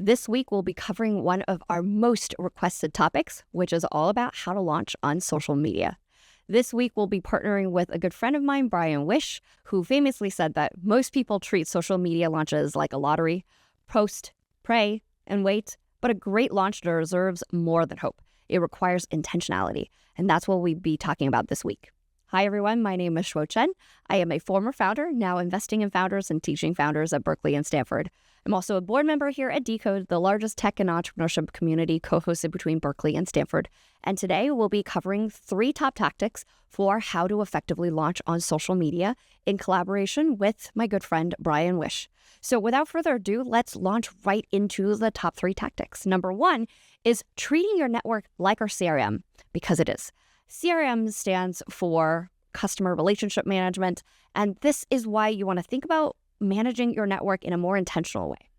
This week, we'll be covering one of our most requested topics, which is all about how to launch on social media. This week, we'll be partnering with a good friend of mine, Brian Wish, who famously said that most people treat social media launches like a lottery: post, pray, and wait. But a great launch deserves more than hope. It requires intentionality, and that's what we'll be talking about this week. Hi, everyone. My name is Shuo Chen. I am a former founder, now investing in founders and teaching founders at Berkeley and Stanford. I'm also a board member here at Decode, the largest tech and entrepreneurship community co-hosted between Berkeley and Stanford. And today we'll be covering 3 top tactics for how to effectively launch on social media in collaboration with my good friend, Brian Wish. So without further ado, let's launch right into the top 3 tactics. Number 1 is treating your network like our CRM, because it is. CRM stands for customer relationship management, and this is why you want to think about managing your network in a more intentional way.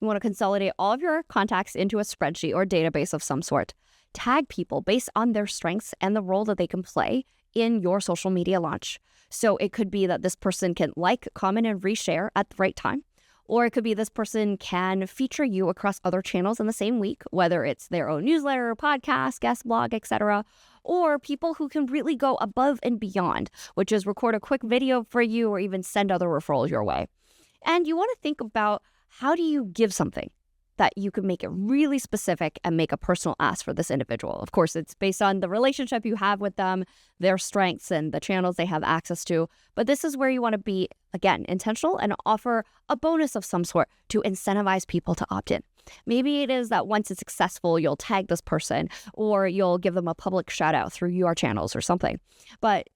You want to consolidate all of your contacts into a spreadsheet or database of some sort. Tag people based on their strengths and the role that they can play in your social media launch. So it could be that this person can like, comment, and reshare at the right time. Or it could be this person can feature you across other channels in the same week, whether it's their own newsletter, podcast, guest blog, etc. Or people who can really go above and beyond, which is record a quick video for you or even send other referrals your way. And you want to think about, how do you give something that you can make it really specific and make a personal ask for this individual? Of course, it's based on the relationship you have with them, their strengths, and the channels they have access to. But this is where you want to be, again, intentional and offer a bonus of some sort to incentivize people to opt in. Maybe it is that once it's successful, you'll tag this person or you'll give them a public shout out through your channels or something. But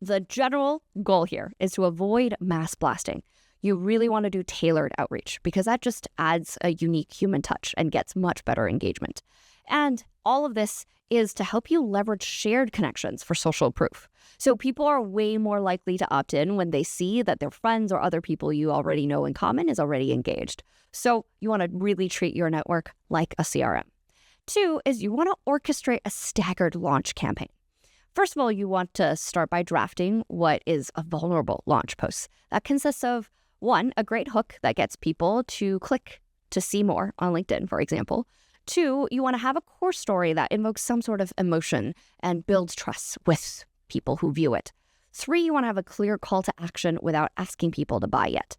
the general goal here is to avoid mass blasting. You really want to do tailored outreach because that just adds a unique human touch and gets much better engagement. And all of this is to help you leverage shared connections for social proof. So people are way more likely to opt in when they see that their friends or other people you already know in common is already engaged. So you want to really treat your network like a CRM. 2 is you want to orchestrate a staggered launch campaign. First of all, you want to start by drafting what is a vulnerable launch post. That consists of 1, a great hook that gets people to click to see more on LinkedIn, for example. 2, you want to have a core story that invokes some sort of emotion and builds trust with people who view it. 3, you want to have a clear call to action without asking people to buy yet.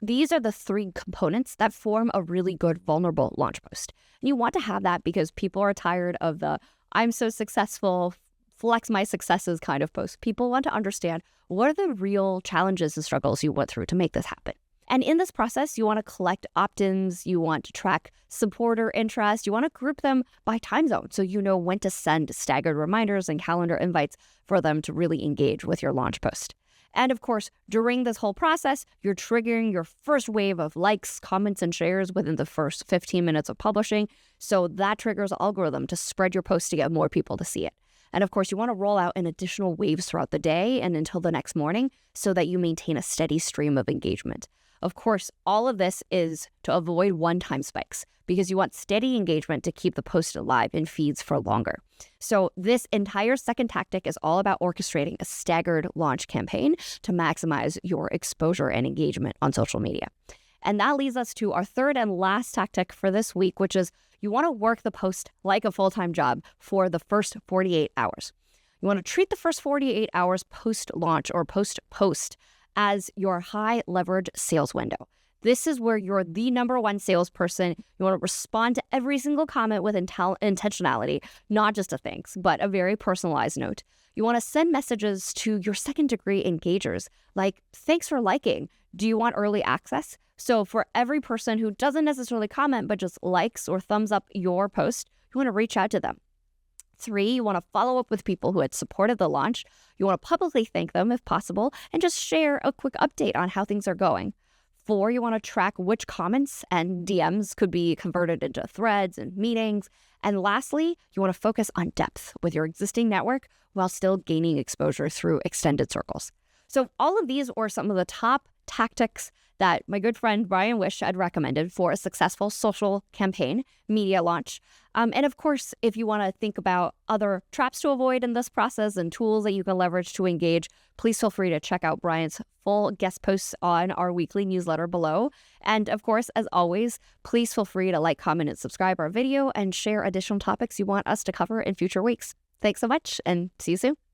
These are the 3 components that form a really good vulnerable launch post. And you want to have that because people are tired of the "I'm so successful, flex my successes" kind of post. People want to understand, what are the real challenges and struggles you went through to make this happen? And in this process, you want to collect opt-ins, you want to track supporter interest, you want to group them by time zone so you know when to send staggered reminders and calendar invites for them to really engage with your launch post. And of course, during this whole process, you're triggering your first wave of likes, comments, and shares within the first 15 minutes of publishing. So that triggers the algorithm to spread your post to get more people to see it. And of course, you want to roll out in additional waves throughout the day and until the next morning so that you maintain a steady stream of engagement. Of course, all of this is to avoid one-time spikes because you want steady engagement to keep the post alive in feeds for longer. So this entire second tactic is all about orchestrating a staggered launch campaign to maximize your exposure and engagement on social media. And that leads us to our third and last tactic for this week, which is you want to work the post like a full-time job for the first 48 hours. You want to treat the first 48 hours post-launch or post-post as your high-leverage sales window. This is where you're the number one salesperson. You want to respond to every single comment with intentionality, not just a thanks, but a very personalized note. You want to send messages to your second-degree engagers, like, "Thanks for liking. Do you want early access?" So for every person who doesn't necessarily comment, but just likes or thumbs up your post, you want to reach out to them. 3, you want to follow up with people who had supported the launch. You want to publicly thank them if possible, and just share a quick update on how things are going. 4, you want to track which comments and DMs could be converted into threads and meetings. And lastly, you want to focus on depth with your existing network while still gaining exposure through extended circles. So all of these are some of the top tactics that my good friend Brian Wish had recommended for a successful social campaign media launch. And of course, if you want to think about other traps to avoid in this process and tools that you can leverage to engage, please feel free to check out Brian's full guest posts on our weekly newsletter below. And of course, as always, please feel free to like, comment, and subscribe our video and share additional topics you want us to cover in future weeks. Thanks so much, and see you soon.